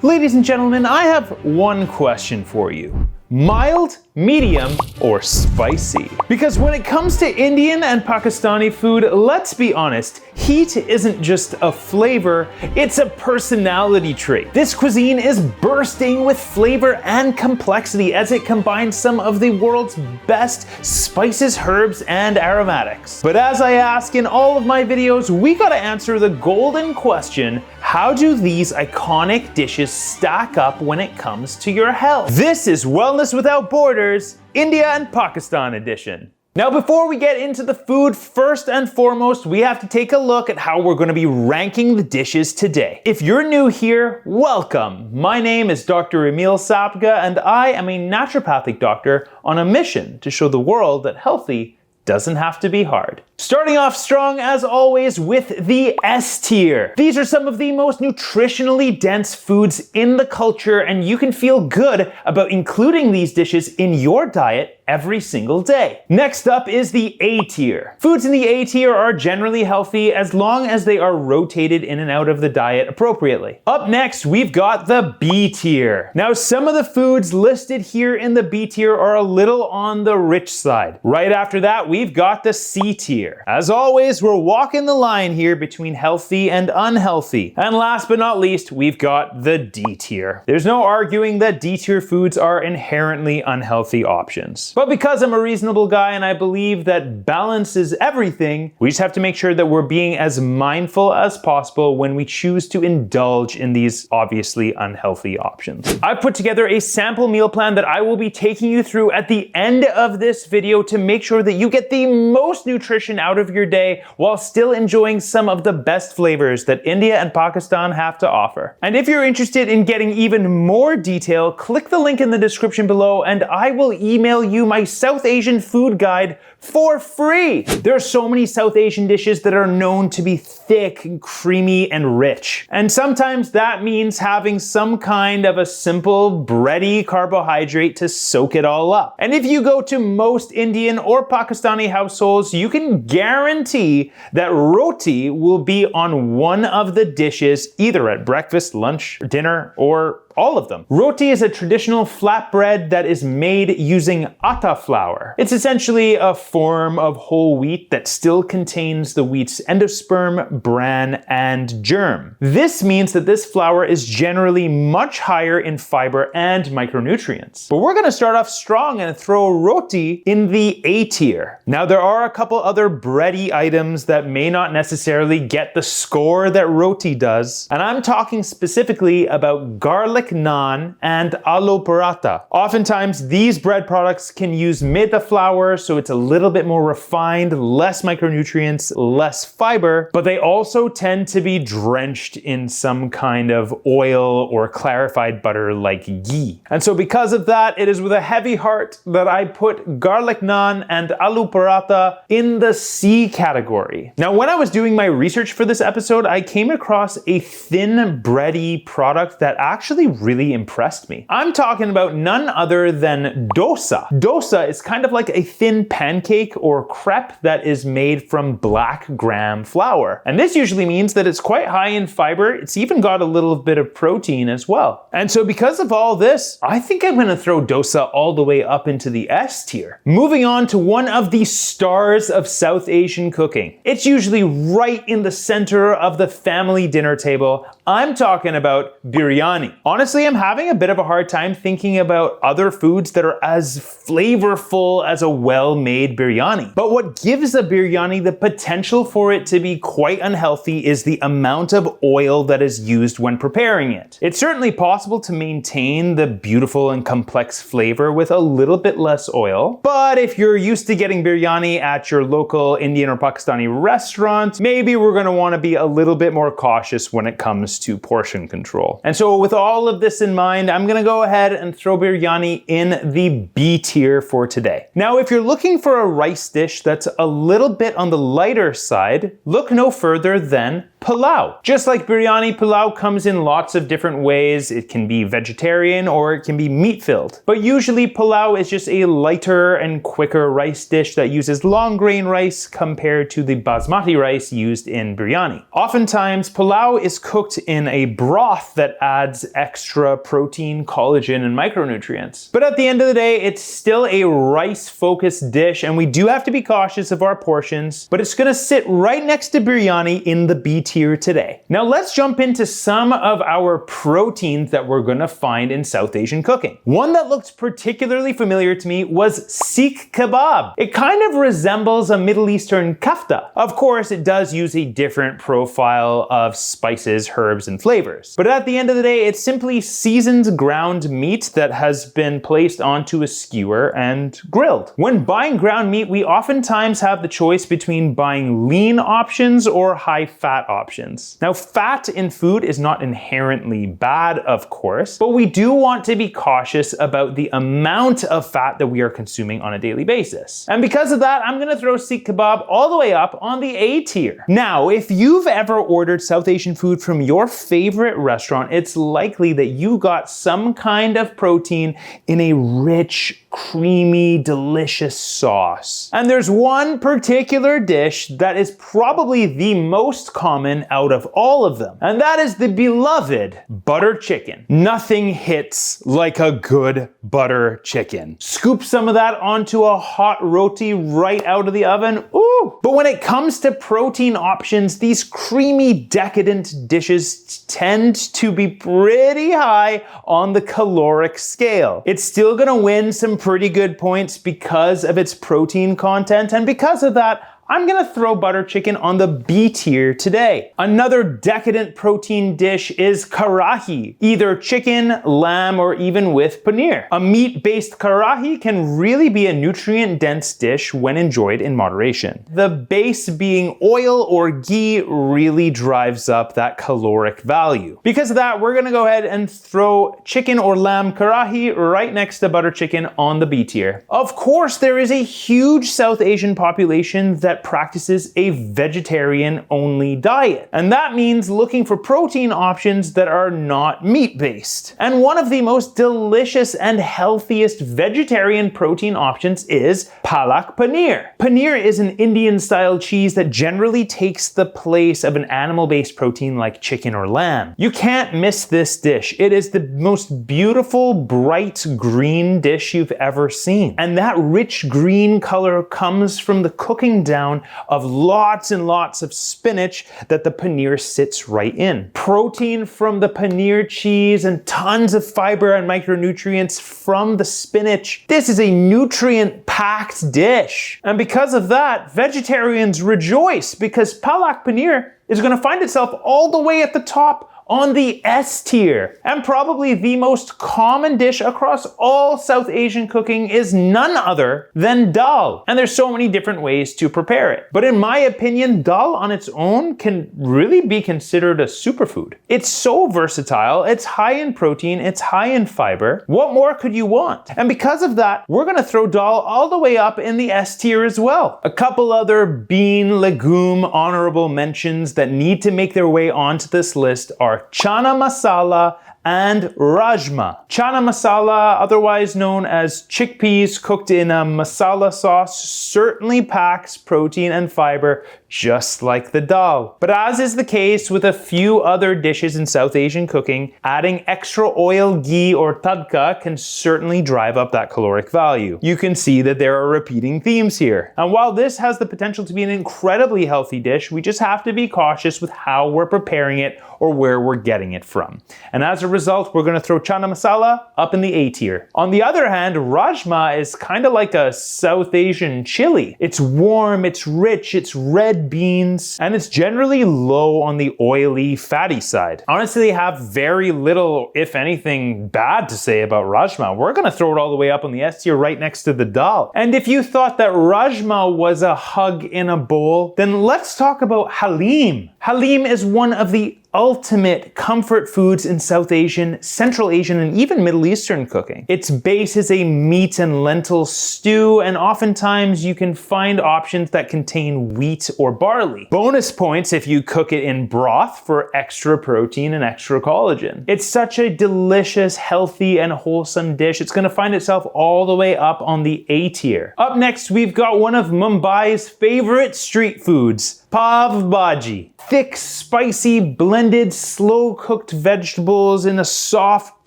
Ladies and gentlemen, I have one question for you. Mild, medium, or spicy? Because when it comes to Indian and Pakistani food, let's be honest, heat isn't just a flavor, it's a personality trait. This cuisine is bursting with flavor and complexity as it combines some of the world's best spices, herbs, and aromatics. But as I ask in all of my videos, we gotta answer the golden question: how do these iconic dishes stack up when it comes to your health? This is Wellness Without Borders, India and Pakistan edition. Now, before we get into the food, first and foremost, we have to take a look at how we're going to be ranking the dishes today. If you're new here, welcome. My name is Dr. Emile and I am a naturopathic doctor on a mission to show the world that healthy doesn't have to be hard. Starting off strong as always with the S tier. These are some of the most nutritionally dense foods in the culture, and you can feel good about including these dishes in your diet every single day. Next up is the A tier. Foods in the A tier are generally healthy as long as they are rotated in and out of the diet appropriately. Up next, we've got the B tier. Now, some of the foods listed here in the B tier are a little on the rich side. Right after that, we've got the C tier. As always, we're walking the line here between healthy and unhealthy. And last but not least, we've got the D tier. There's no arguing that D tier foods are inherently unhealthy options. But because I'm a reasonable guy and I believe that balance is everything, we just have to make sure that we're being as mindful as possible when we choose to indulge in these obviously unhealthy options. I've put together a sample meal plan that I will be taking you through at the end of this video to make sure that you get the most nutrition out of your day while still enjoying some of the best flavors that India and Pakistan have to offer. And if you're interested in getting even more detail, click the link in the description below and I will email you my South Asian food guide for free. There are so many South Asian dishes that are known to be thick, and creamy, and rich. And sometimes that means having some kind of a simple bready carbohydrate to soak it all up. And if you go to most Indian or Pakistani households, you can guarantee that roti will be on one of the dishes, either at breakfast, lunch, dinner, or all of them. Roti is a traditional flatbread that is made using atta flour. It's essentially a form of whole wheat that still contains the wheat's endosperm, bran, and germ. This means that this flour is generally much higher in fiber and micronutrients. But we're gonna start off strong and throw roti in the A tier. Now, there are a couple other bready items that may not necessarily get the score that roti does, and I'm talking specifically about garlic naan and aloo paratha. Oftentimes, these bread products can use maida flour, so it's a little bit more refined, less micronutrients, less fiber, but they also tend to be drenched in some kind of oil or clarified butter like ghee. And so because of that, it is with a heavy heart that I put garlic naan and aloo paratha in the C category. Now, when I was doing my research for this episode, I came across a thin bready product that actually really impressed me. I'm talking about none other than dosa. Dosa is kind of like a thin pancake or crepe that is made from black gram flour. And this usually means that it's quite high in fiber. It's even got a little bit of protein as well. And so because of all this, I think I'm gonna throw dosa all the way up into the S tier. Moving on to one of the stars of South Asian cooking. It's usually right in the center of the family dinner table. I'm talking about biryani. Honestly, I'm having a bit of a hard time thinking about other foods that are as flavorful as a well-made biryani. But what gives a biryani the potential for it to be quite unhealthy is the amount of oil that is used when preparing it. It's certainly possible to maintain the beautiful and complex flavor with a little bit less oil, but if you're used to getting biryani at your local Indian or Pakistani restaurant, maybe we're going to want to be a little bit more cautious when it comes to portion control. And so with all of this in mind, I'm gonna go ahead and throw biryani in the B tier for today. Now, if you're looking for a rice dish that's a little bit on the lighter side, look no further than Pulao. Just like biryani, pulao comes in lots of different ways. It can be vegetarian or it can be meat-filled. But usually pulao is just a lighter and quicker rice dish that uses long grain rice compared to the basmati rice used in biryani. Oftentimes, pulao is cooked in a broth that adds extra protein, collagen, and micronutrients. But at the end of the day, it's still a rice-focused dish, and we do have to be cautious of our portions, but it's gonna sit right next to biryani in the B tier today. Now let's jump into some of our proteins that we're gonna find in South Asian cooking. One that looked particularly familiar to me was Sikh kebab. It kind of resembles a Middle Eastern kafta. Of course, it does use a different profile of spices, herbs, and flavors. But at the end of the day, it's simply seasoned ground meat that has been placed onto a skewer and grilled. When buying ground meat, we oftentimes have the choice between buying lean options or high-fat options. Now, fat in food is not inherently bad, of course, but we do want to be cautious about the amount of fat that we are consuming on a daily basis. And because of that, I'm gonna throw Sikh kebab all the way up on the A tier. Now, if you've ever ordered South Asian food from your favorite restaurant, it's likely that you got some kind of protein in a rich, creamy, delicious sauce. And there's one particular dish that is probably the most common out of all of them, and that is the beloved butter chicken. Nothing hits like a good butter chicken. Scoop some of that onto a hot roti right out of the oven. Ooh! But when it comes to protein options, these creamy, decadent dishes tend to be pretty high on the caloric scale. It's still gonna win some pretty good points because of its protein content, and because of that, I'm gonna throw butter chicken on the B tier today. Another decadent protein dish is karahi, either chicken, lamb, or even with paneer. A meat-based karahi can really be a nutrient-dense dish when enjoyed in moderation. The base being oil or ghee really drives up that caloric value. Because of that, we're gonna go ahead and throw chicken or lamb karahi right next to butter chicken on the B tier. Of course, there is a huge South Asian population that practices a vegetarian-only diet. And that means looking for protein options that are not meat-based. And one of the most delicious and healthiest vegetarian protein options is palak paneer. Paneer is an Indian-style cheese that generally takes the place of an animal-based protein like chicken or lamb. You can't miss this dish. It is the most beautiful, bright green dish you've ever seen. And that rich green color comes from the cooking down of lots and lots of spinach that the paneer sits right in. Protein from the paneer cheese and tons of fiber and micronutrients from the spinach. This is a nutrient-packed dish. And because of that, vegetarians rejoice because palak paneer is going to find itself all the way at the top on the S tier. And probably the most common dish across all South Asian cooking is none other than dal. And there's so many different ways to prepare it. But in my opinion, dal on its own can really be considered a superfood. It's so versatile, it's high in protein, it's high in fiber. What more could you want? And because of that, we're gonna throw dal all the way up in the S tier as well. A couple other bean, legume, honorable mentions that need to make their way onto this list are chana masala and rajma. Chana masala, otherwise known as chickpeas cooked in a masala sauce, certainly packs protein and fiber just like the dal. But as is the case with a few other dishes in South Asian cooking, adding extra oil, ghee, or tadka can certainly drive up that caloric value. You can see that there are repeating themes here. And while this has the potential to be an incredibly healthy dish, we just have to be cautious with how we're preparing it or where we're getting it from. And as a result, we're gonna throw chana masala up in the A tier. On the other hand, rajma is kind of like a South Asian chili. It's warm, it's rich, it's red beans, and it's generally low on the oily, fatty side. Honestly, I have very little, if anything, bad to say about rajma. We're gonna throw it all the way up on the S tier right next to the dal. And if you thought that rajma was a hug in a bowl, then let's talk about halim. Halim is one of the ultimate comfort foods in South Asian, Central Asian, and even Middle Eastern cooking. Its base is a meat and lentil stew, and oftentimes you can find options that contain wheat or barley. Bonus points if you cook it in broth for extra protein and extra collagen. It's such a delicious, healthy, and wholesome dish. It's gonna find itself all the way up on the A tier. Up next, we've got one of Mumbai's favorite street foods, pav bhaji. Thick, spicy, blended, slow-cooked vegetables in a soft,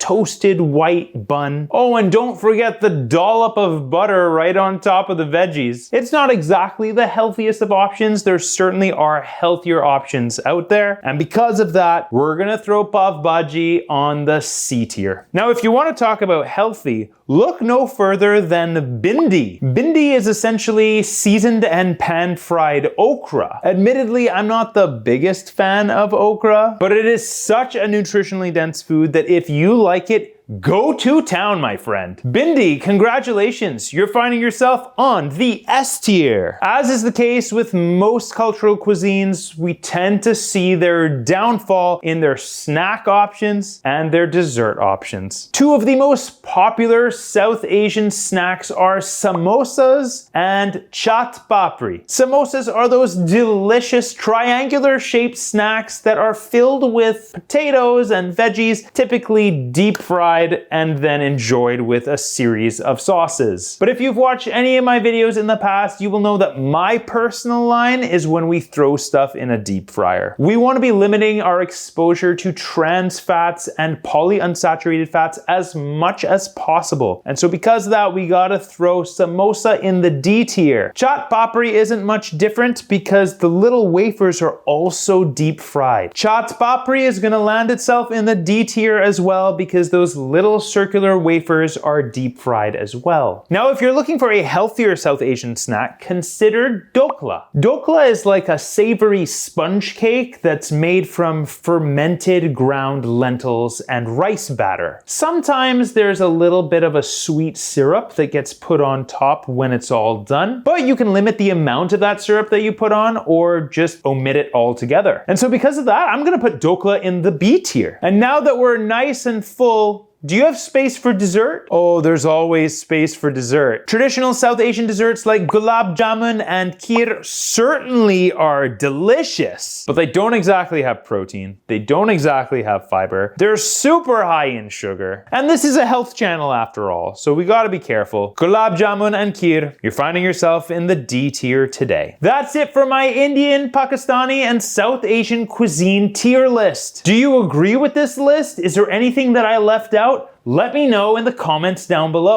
toasted white bun. Oh, and don't forget the dollop of butter right on top of the veggies. It's not exactly the healthiest of options. There certainly are healthier options out there. And because of that, we're gonna throw pav bhaji on the C tier. Now, if you want to talk about healthy, look no further than bindi. Bindi is essentially seasoned and pan-fried okra. Admittedly, I'm not the biggest fan of okra, but it is such a nutritionally dense food that if you like it, go to town, my friend. Bindi, congratulations, you're finding yourself on the S tier. As is the case with most cultural cuisines, we tend to see their downfall in their snack options and their dessert options. Two of the most popular South Asian snacks are samosas and chaat papri. Samosas are those delicious triangular shaped snacks that are filled with potatoes and veggies, typically deep fried and then enjoyed with a series of sauces. But if you've watched any of my videos in the past, you will know that my personal line is when we throw stuff in a deep fryer. We want to be limiting our exposure to trans fats and polyunsaturated fats as much as possible. And so because of that, we gotta throw samosa in the D tier. Chaat papri isn't much different because the little wafers are also deep fried. Chaat papri is gonna land itself in the D tier as well because those little circular wafers are deep fried as well. Now, if you're looking for a healthier South Asian snack, consider dokla. Dokla is like a savory sponge cake that's made from fermented ground lentils and rice batter. Sometimes there's a little bit of a sweet syrup that gets put on top when it's all done, but you can limit the amount of that syrup that you put on or just omit it altogether. And so because of that, I'm gonna put dokla in the B tier. And now that we're nice and full, do you have space for dessert? Oh, there's always space for dessert. Traditional South Asian desserts like gulab jamun and kheer certainly are delicious, but they don't exactly have protein. They don't exactly have fiber. They're super high in sugar. And this is a health channel after all, so we gotta be careful. Gulab jamun and kheer, you're finding yourself in the D tier today. That's it for my Indian, Pakistani, and South Asian cuisine tier list. Do you agree with this list? Is there anything that I left out? Let me know in the comments down below.